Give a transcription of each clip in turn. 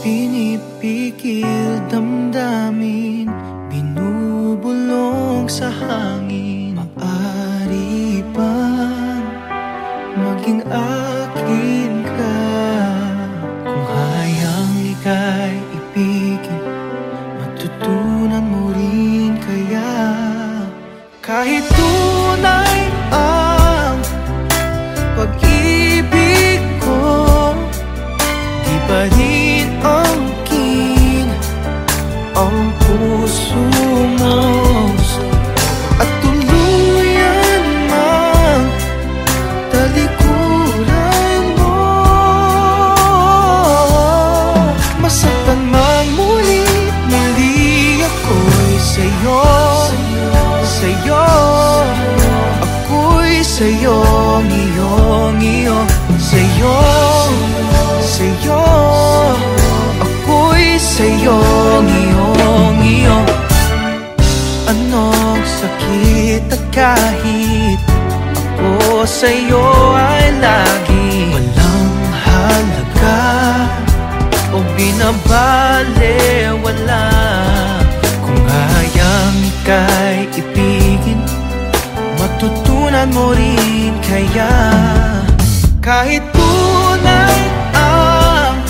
Pinipigil damdamin, binubulong sa hangin. Maaari bang maging akin ka? Kung hayang ika'y ibigin, matutunan mo rin kaya. Kahit tunay ang pag-ibig ko, di ba rin ang puso mo? At sa'yo, iyo, sa'yo, sa'yo. Ako'y sa'yo, iyo. Anong sakit at kahit ako sa'yo ay lagi walang halaga o binabaliwala. Kung hayang ika'y ibigin, matutunan mo rin kaya. Kahit tunay ang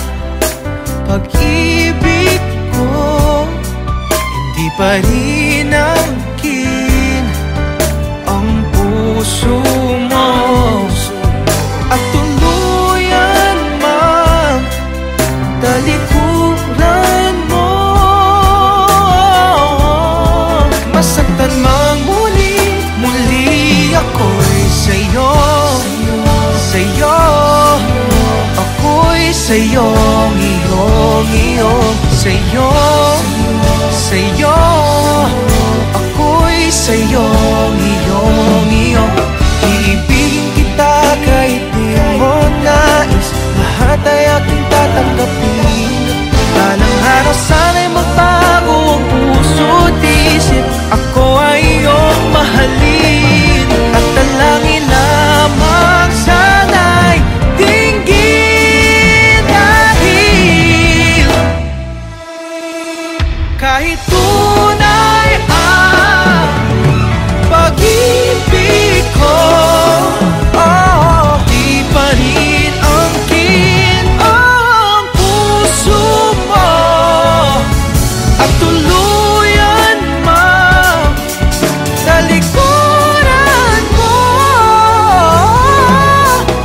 pag-ibig ko, hindi pa rin angkin ang puso mo. At tuluyan mang talikuran mo, masaktan mang muli ako'y sa'yo, sa'yo. Ako'y sa'yo, iyo, sa'yo, sa'yo. Ako'y sa'yo, iyo. Iibigin kita kahit di mo nais, lahat ay aking tatanggapin. Balang araw sana'y magbago ang puso't isip, ako ay iyong mahalin. At dalangin lamang sana'y dinggin, dahil kahit tunay ang pag-ibig ko, di pa rin angkin ang puso mo. At tuluyan mang talikuran mo,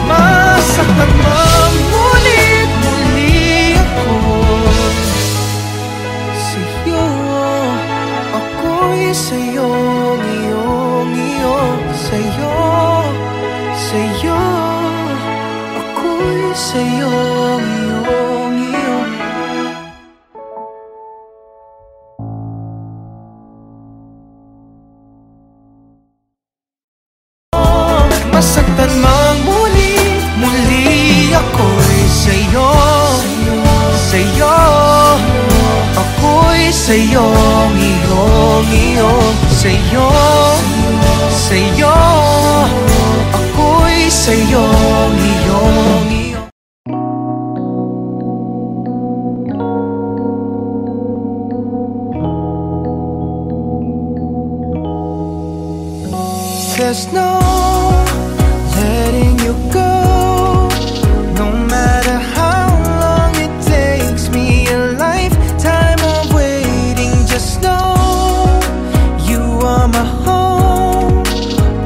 masaktan mang muli ako sa'yo. Ako'y sa'yo, iyo, sa'yo, sa'yo. Ako'y sa'yo, iyo. Masaktan mang muli ako'y sa'yo, sa'yo. Ako'y sa'yo, iyo, sa'yo, sa'yo. Ako'y sa'yo, iyo. There's no letting you go, no matter how long it takes me, a lifetime of waiting. Just know you are my home,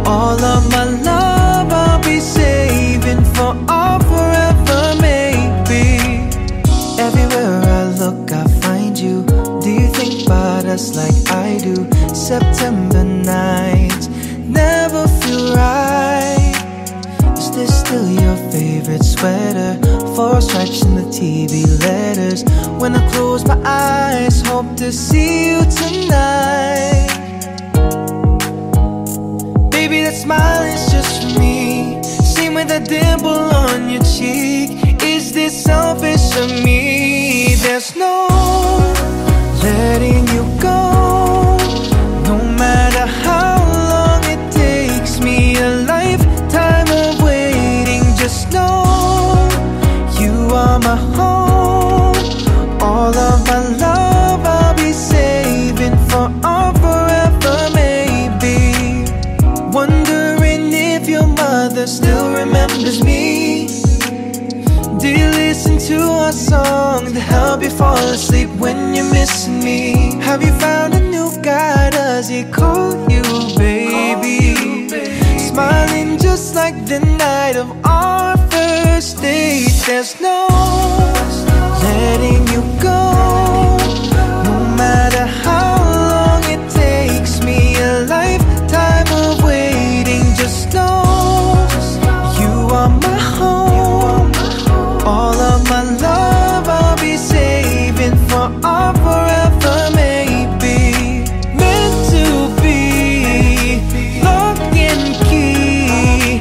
all of my love I'll be saving for all forever, maybe. Everywhere I look I find you. Do you think about us like I do? September nights never feel right. Is this still your favorite sweater? 4 stripes in the TV letters. When I close my eyes, hope to see you tonight. Baby, that smile is just for me, same with that dimple on your cheek. Is this selfish of me? There's no letting you go, no matter how long it takes me, a lifetime of waiting. Just know you are my home, all of my love I'll be saving for all forever, maybe. Wondering if your mother still remembers me. Do you listen to our song to help you fall asleep when you're missing me? Have you found a new guy? Does he call you baby? Smiling just like the night of our first date. There's no letting you go, no matter how long it takes me, a lifetime of waiting. Just know you are my home, all of my love I'll be saving for all forever, maybe. Meant to be, lock and key.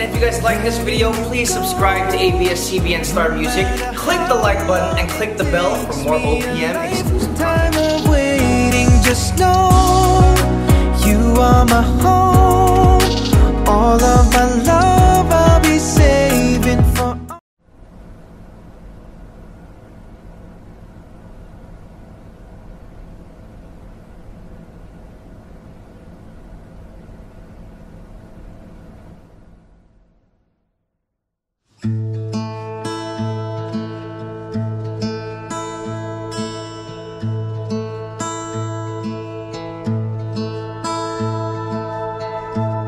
and if you guys like this video, please subscribe to ABS-CBN Star Music. Click the like button and click the bell for more OPM exclusive time of waiting, just know you are my home. All of my love I'll be saving for.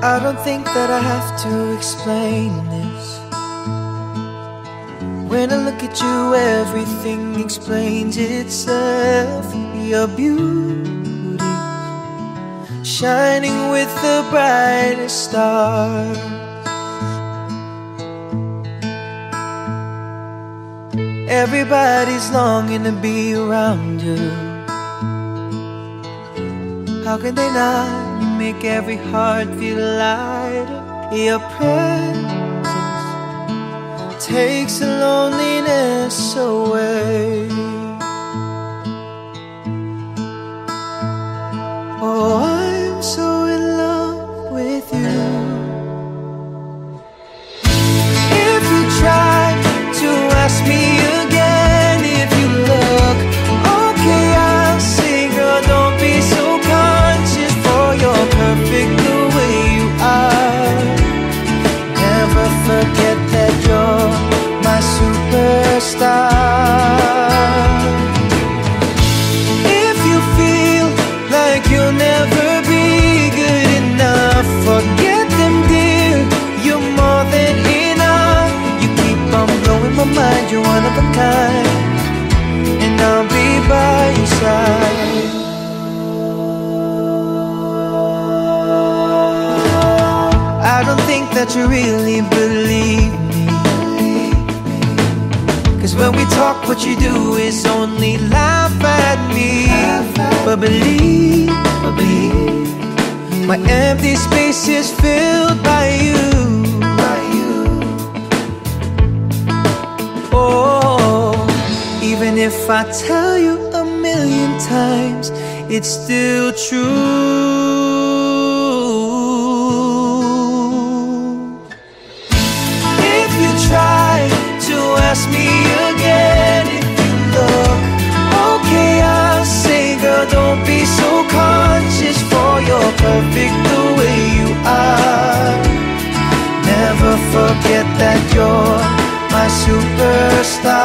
I don't think that I have to explain this. When I look at you, everything explains itself. Your beauty shining with the brightest star. Everybody's longing to be around you. How can they not? You make every heart feel lighter. Your presence takes the loneliness away. Oh, I'm so in love with you. If you try to ask me again, if you look okay, I'll say, girl, don't be so conscious. You're perfect the way you are. Never forget that you're my superstar. If you feel like you'll never be good enough, forget them, dear. You're more than enough. You keep on blowing my mind. You're one of a kind, and I'll be by your side. I don't think that you really believe me, 'cause when we talk, what you do is only laugh at me. But believe, my empty space is filled by you. Oh, even if I tell you a million times, it's still true. Try to ask me again, if you look okay, I'll say, girl, don't be so conscious, for you're perfect the way you are. Never forget that you're my superstar.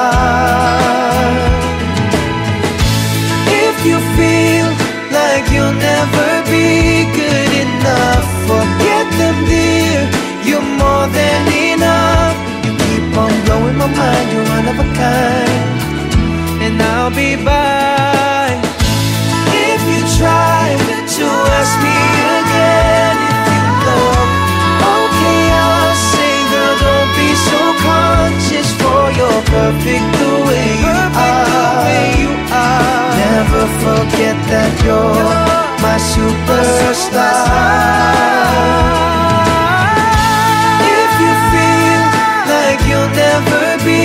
If you feel like you'll never be good enough, forget them, dear. You're more than enough. I'm blowing my mind, you're one of a kind, and I'll be by. If you try to ask me again, if you look okay, I'll say, girl, don't be so conscious, for you're perfect the way you are. Never forget that you're my superstar. You'll never be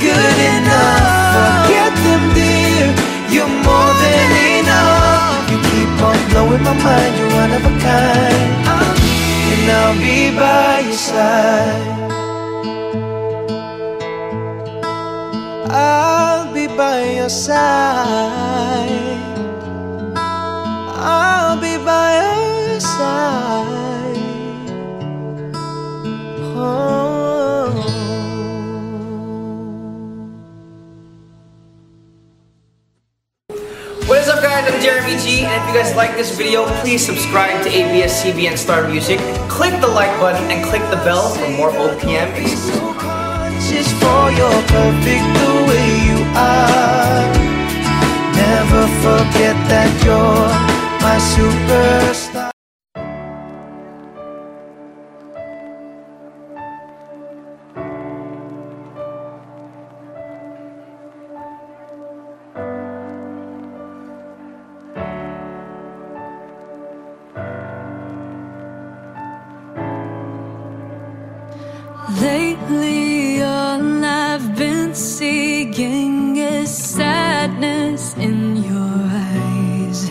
good enough, forget them, dear. You're more than enough. You keep on blowing my mind. You're one of a kind, and I'll be by your side. I'll be by your side. I'll be by your side. Oh. What is up, guys? I'm Jeremy G, and if you guys like this video, please subscribe to ABS-CBN Star Music. Click the like button and click the bell for more OPM exclusive content. For you're perfect the way you are. Never forget that you're my superstar. Lately all I've been seeing is sadness in your eyes.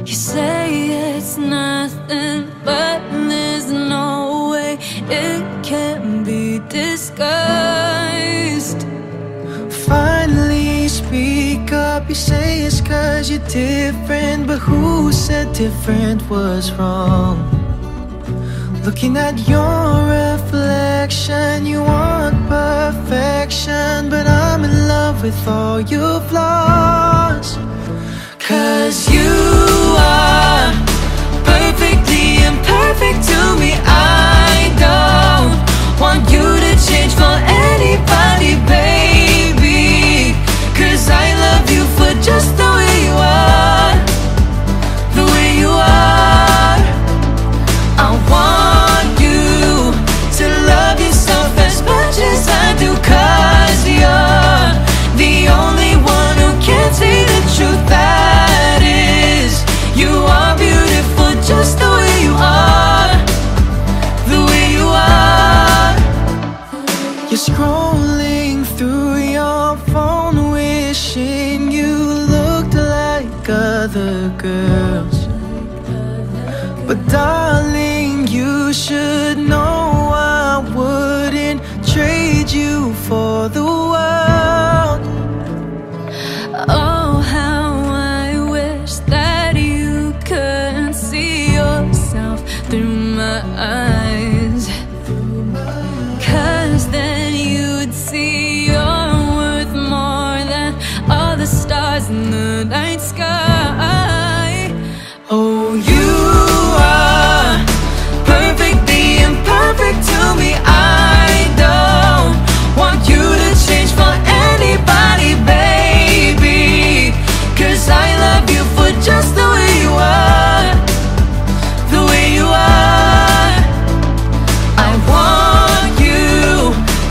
You say it's nothing, but there's no way it can be disguised. Finally speak up, you say it's 'cause you're different, but who said different was wrong? Looking at your reflection, you want perfection, but I'm in love with all your flaws. 'Cause you are perfectly imperfect to me. I don't want you to change for anybody, baby, 'cause I love you for just the way you are, the way you are. I want you to love yourself as much as I do, 'cause you're the only one who can see the truth. That is, you are beautiful just the way you are, the way you are. You're scrolling through your phone, wishing you looked like other girls. But darling, you should know I wouldn't trade you for the world. Oh, how I wish that you could see yourself through my eyes, 'cause then you'd see you're worth more than all the stars in the night sky. Oh, you are perfectly imperfect to me. I don't want you to change for anybody, baby, 'cause I love you for just the way you are, the way you are. I want you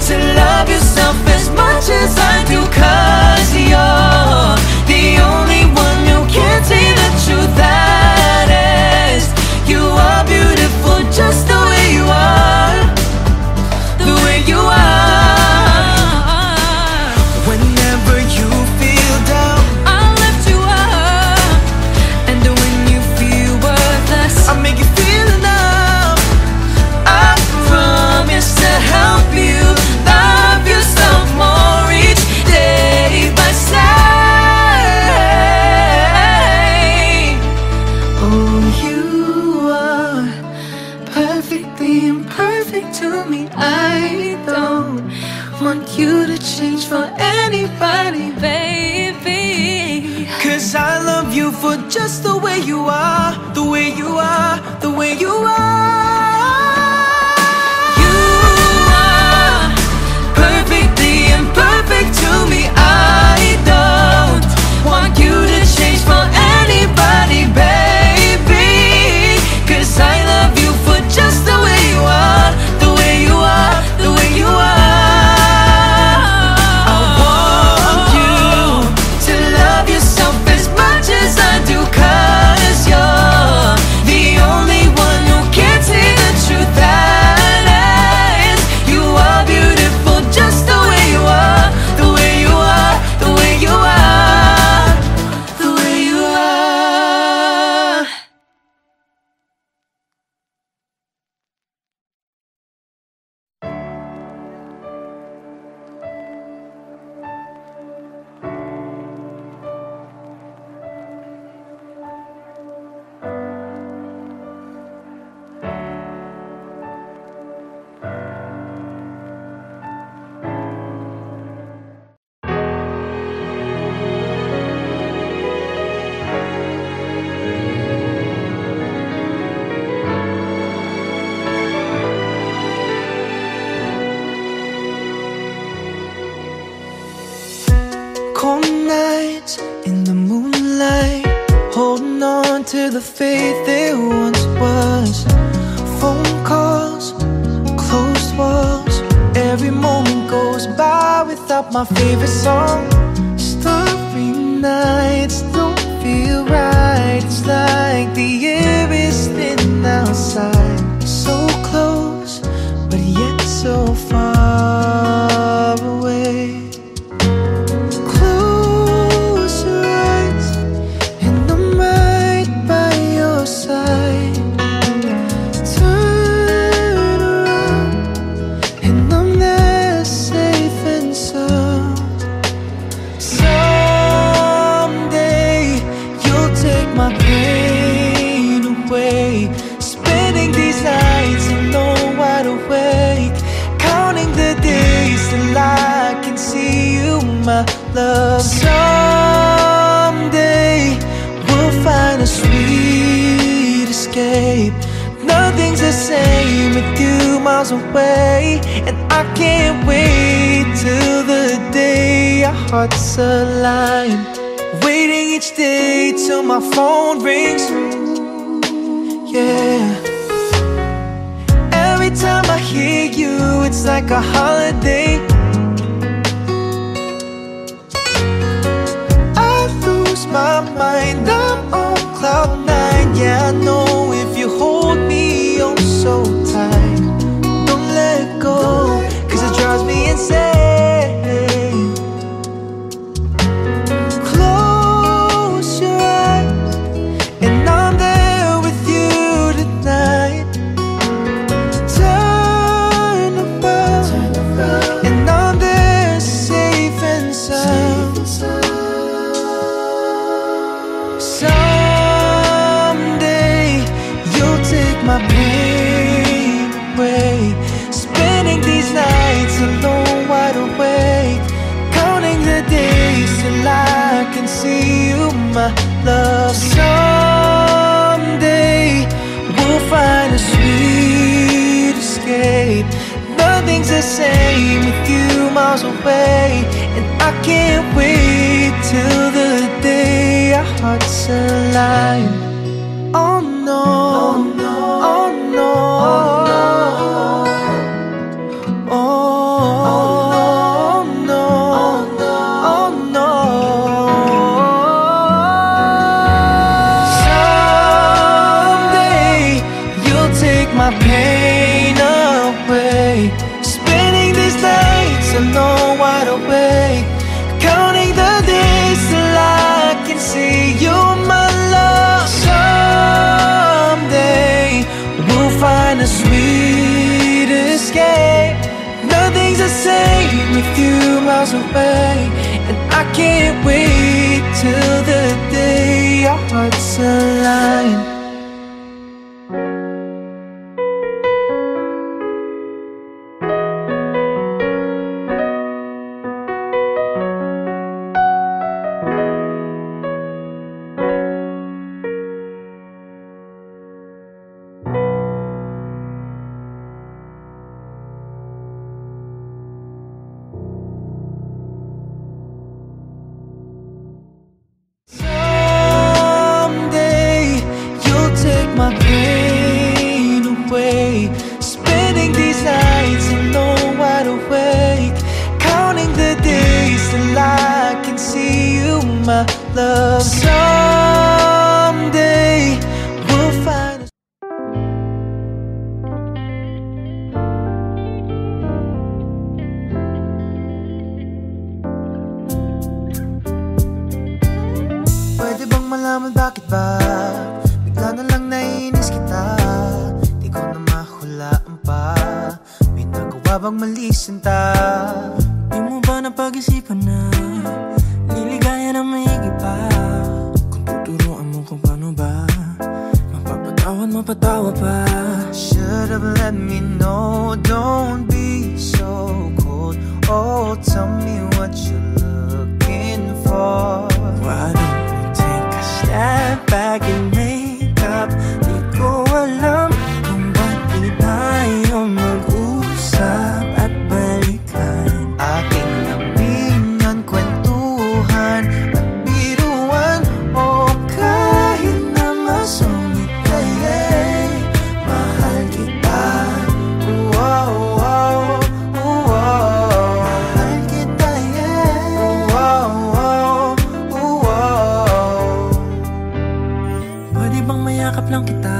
to love yourself as much as I do, 'cause you're the only one who can see the truth. That is, you are beautiful just the way you are, the way you are. Whenever you feel down, I'll lift you up, and when you feel worthless, I'll make you feel enough. I promise to help you love yourself more each day by saying, Oh, you are perfectly imperfect to me. I don't want you to change for anybody, baby, 'cause I love you for just the way you are, the way you are, the way you are. you are perfectly imperfect to me. I don't want you to change for anybody, baby, 'cause I love you for just the way you are, the way you are, the way you are. I want you To love yourself as much as I do, 'cause you're the only one who can see the truth. That is, you are beautiful just the way you are, the way you are, the way you are, the way you are. cold nights in the moonlight, holding on to the faith there once was. Phone calls, closed walls, every moment goes by without my favorite song. Starry nights don't feel right. It's like the air is thin outside, so close but yet my love. Someday we'll find a sweet escape. Nothing's the same with you miles away, and I can't wait till the day our hearts align. Waiting each day till my phone rings. Yeah. Every time I hear you, it's like a holiday. I lose my mind, I'm on cloud nine. Yeah, I know if you hold me oh so tight, don't let go, cause it drives me insane. Close your eyes and I'm there with you tonight. Turn around and I'm there safe and sound. Someday you'll take my pain away. Spending these nights alone, wide awake, counting the days till I can see you, my love. Someday we'll find a sweet escape. Nothing's the same with you miles away, and I can't wait till the day our hearts align. Oh no, oh no, oh no, oh no, oh no. Someday you'll take my pain away. Spending these nights alone, wide awake, counting the days till I can see you, my love. Someday we'll find a sweet escape. Nothing's the same with you miles away, and I can't wait till the day our hearts align. My pain away. Spending these nights alone, wide awake, counting the days till I can see you, my love. Someday we'll find a pwede bang malaman bakit ba bigla na lang nainis kita? Di ko na mahulaan pa. May nagawa bang mali sinta? Di mo ba napag-isipan na liligaya na maigi pa? Kung tuturuan mo kung paano ba mapapatawan, mapatawa pa. Should've let me know, don't be so cold. Oh, tell me what you're looking for. Why don't we take a step back and make up? Di ko alam kung ba't di tayo mag-usap at balikan. Ating lamingan, kwentuhan at biruan. O kahit na masungit kaya'y mahal kita. Mahal kita, pwede bang mayakap lang kita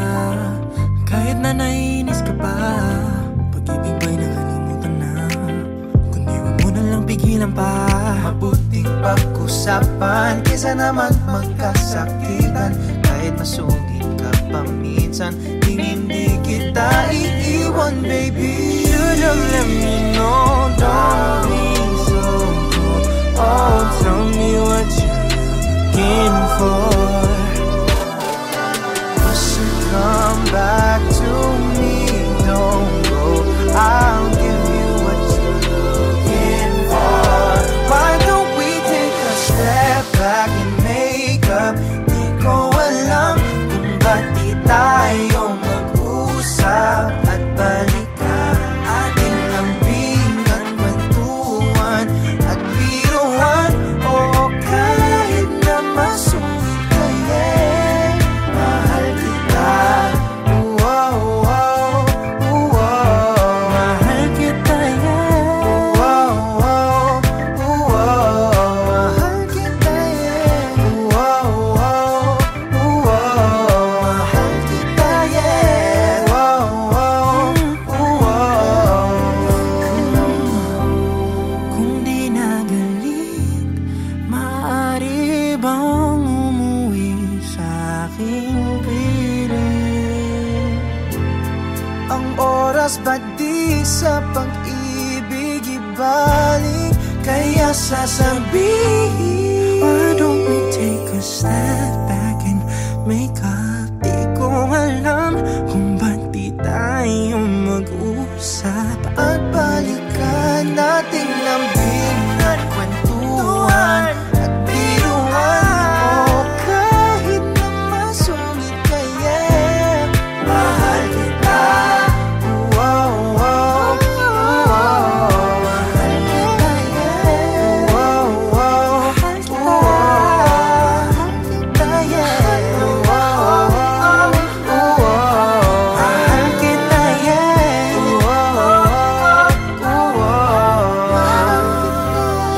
kahit na nainis ka pa? Pag-ibig ba'y nakalimutan na? Kundi wag mo na lang pigilan pa. Mabuting pag-usapan kesa naman magkasakitan. Kahit masungit ka pa minsan, hindi kita iiwan, baby. Should've let me know, don't be so cold. Oh, tell me what you're looking for. Come back to me, don't go. I'll give you what you're looking for. Why don't we babalik, kaya sasabihin, why don't we take a step back and make up? Di ko alam kung ba't di tayo mag-usap at balikan natin lambing at kwentuhan at biruan. O kahit na masungit ka, yeah, mahal kita. Mahal kita, yeah. Mahal kita, yeah.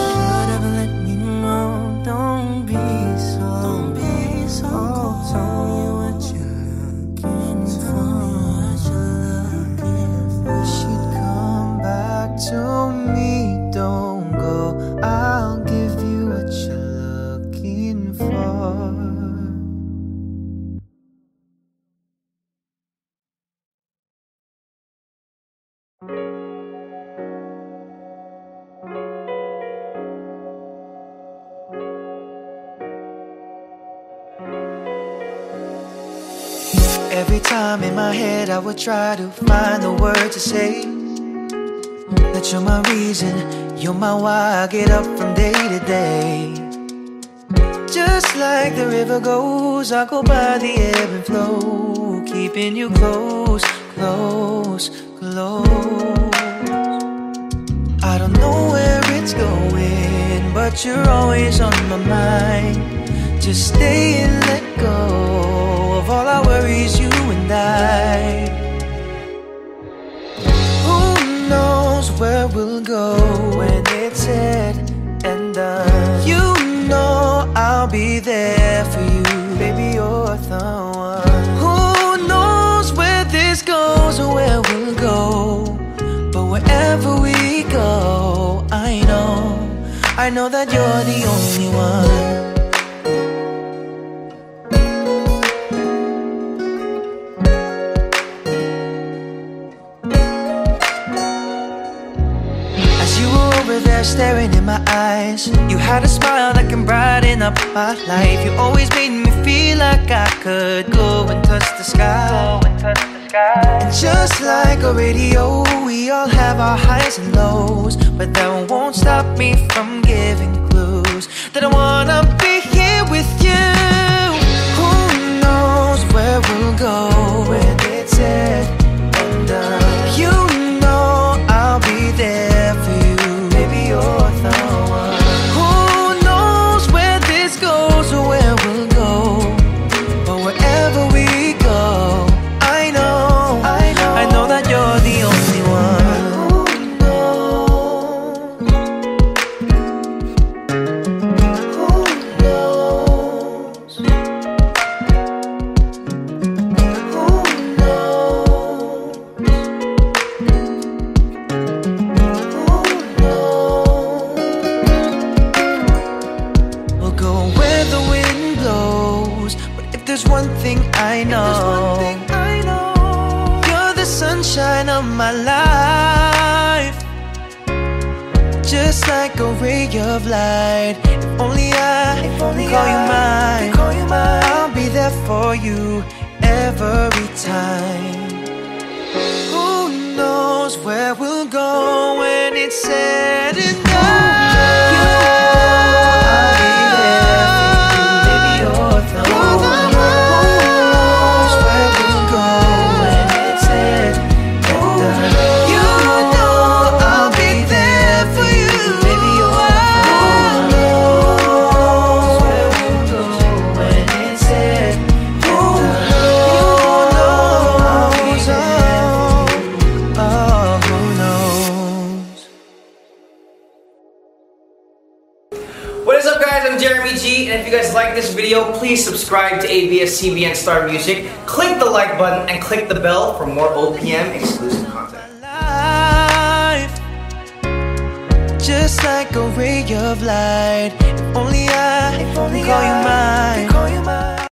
Should've let me know, don't be so cold. Tell me what you're looking for. Wish you'd come back to me, don't go. I'll give you what you're looking for. Every time in my head I would try to find the words to say that you're my reason, you're my why I get up from day to day. Just like the river goes, I go by the ebb and flow, keeping you close, close, close. I don't know where it's going, but you're always on my mind. Just stay and let go of all our worries, you and I. Who knows where we'll go when it's said and done? You know I'll be there for you, baby, you're the one. Who knows where this goes or where we'll go? But wherever we go, I know that you're the only one. Staring in my eyes, you had a smile that can brighten up my life. You always made me feel like I could go and touch the sky. And just like a radio, we all have our highs and lows, but that won't stop me from giving clues that I wanna be here with you. Who knows where we'll go when it's said and done? You know I'll be there for you, you're the one. Who knows where this goes or where we'll go? But wherever we go, I know that you're the only one. Who knows? Who knows? There's one thing I know, you're the sunshine of my life. Just like a ray of light, if only I call you mine, I'll be there for you every time. Who knows where we'll go when it's said and done? What is up, guys? I'm Jeremy G, and if you guys like this video, please subscribe to ABS-CBN Star Music, click the like button, and click the bell for more OPM exclusive content. Just like a ray of light, if only I call you mine.